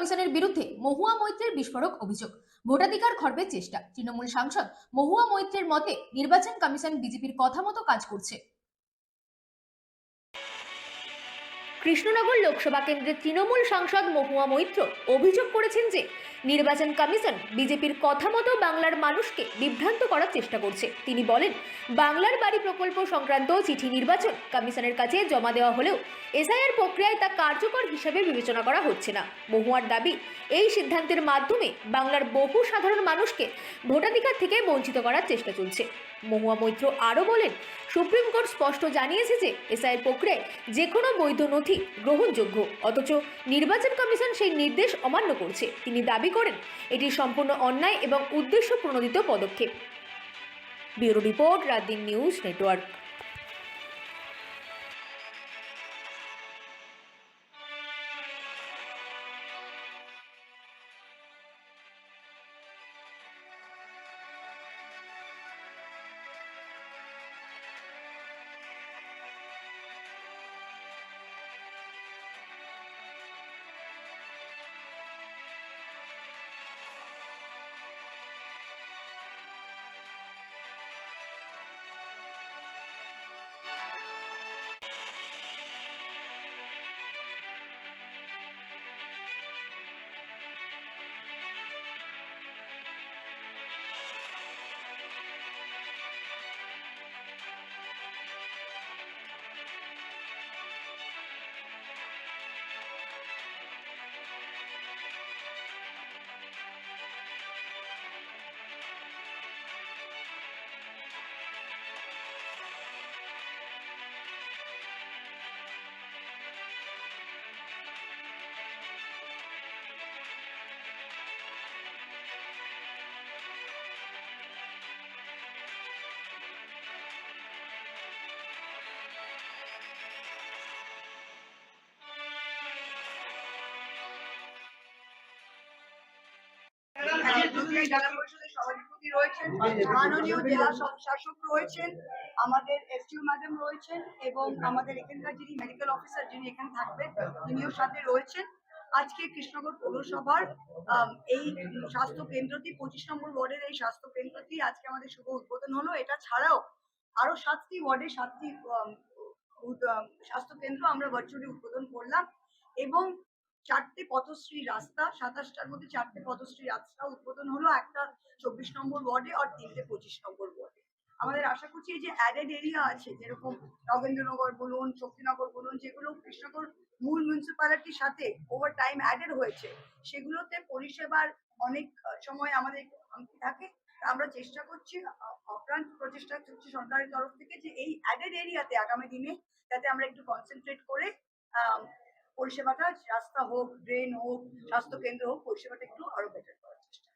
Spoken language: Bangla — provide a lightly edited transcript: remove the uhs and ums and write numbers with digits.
কমিশনের বিরুদ্ধে মহুয়া মৈত্রের বিস্ফোরক অভিযোগ। ভোটাধিকার খর্বের চেষ্টা। তৃণমূল সাংসদ মহুয়া মৈত্রের মতে নির্বাচন কমিশন বিজেপির কথা মতো কাজ করছে। কৃষ্ণনগর লোকসভা কেন্দ্রের তৃণমূল সাংসদ মহুয়া মৈত্র অভিযোগ করেছেন যে নির্বাচন কমিশন বিজেপির কথা মতো বাংলার মানুষকে বিভ্রান্ত করার চেষ্টা করছে। তিনি বলেন, বাংলার বাড়ি প্রকল্প সংক্রান্ত চিঠি নির্বাচন কমিশনের কাছে জমা দেওয়া হলেও এসআইআর প্রক্রিয়ায় তা কার্যকর হিসেবে বিবেচনা করা হচ্ছে না। মহুয়ার দাবি, এই সিদ্ধান্তের মাধ্যমে বাংলার বহু সাধারণ মানুষকে ভোটাধিকার থেকে বঞ্চিত করার চেষ্টা চলছে। মহুয়া মৈত্র আরও বলেন, সুপ্রিম কোর্ট স্পষ্ট জানিয়েছে যে এসআইআর প্রক্রিয়ায় যে কোনো বৈধ নথি গ্রহণযোগ্য, অথচ নির্বাচন কমিশন সেই নির্দেশ অমান্য করছে। তিনি দাবি করেন, এটি সম্পূর্ণ অন্যায় এবং উদ্দেশ্য প্রণোদিত পদক্ষেপ। Bureau report, রাতদিন news network. জেলা পরিষদের সভাধিপতি রয়েছেন, মাননীয় জেলা শাসক রয়েছেন, আমাদের এসডিও ম্যাডাম রয়েছেন এবং আমাদের এখানকার যিনি মেডিকেল অফিসার যিনি এখানে থাকবেন তিনিও সাথে রয়েছেন। আজকে কৃষ্ণনগর পৌরসভার এই স্বাস্থ্য কেন্দ্রটি 25 নম্বর ওয়ার্ডের এই স্বাস্থ্য কেন্দ্রটি আজকে আমাদের শুভ উদ্বোধন হলো। এটা ছাড়াও আরো 7টি ওয়ার্ডে 7টি স্বাস্থ্য কেন্দ্র আমরা ভার্চুয়ালি উদ্বোধন করলাম এবং 4টে পথশ্রী রাস্তা, 27টার মধ্যে 4টে পথশ্রী রাস্তা উদ্বোধন হলো, একটা 24 নম্বর ওয়ার্ডে আর 3টে 25 নম্বর ওয়ার্ডে। আমাদের আশা করছি এই যে অ্যাডেড এরিয়া আছে, যেরকম নগেন্দ্রনগর বলুন, শক্তিনগর বলুন, যেগুলো কৃষ্ণনগর মূল মিউনিসিপ্যালিটির সাথে ওভার টাইম অ্যাডেড হয়েছে, সেগুলোতে পরিষেবার অনেক সময় আমাদের খামতি থাকে। আমরা চেষ্টা করছি, অপ্রাণ প্রচেষ্টা করছি সরকারের তরফ থেকে যে এই অ্যাডেড এরিয়াতে আগামী দিনে যাতে আমরা একটু কনসেন্ট্রেট করে পরিষেবাটা, রাস্তা হোক, ড্রেন হোক, স্বাস্থ্য কেন্দ্র হোক, পরিষেবাটা একটু আরো বেটার করার চেষ্টা।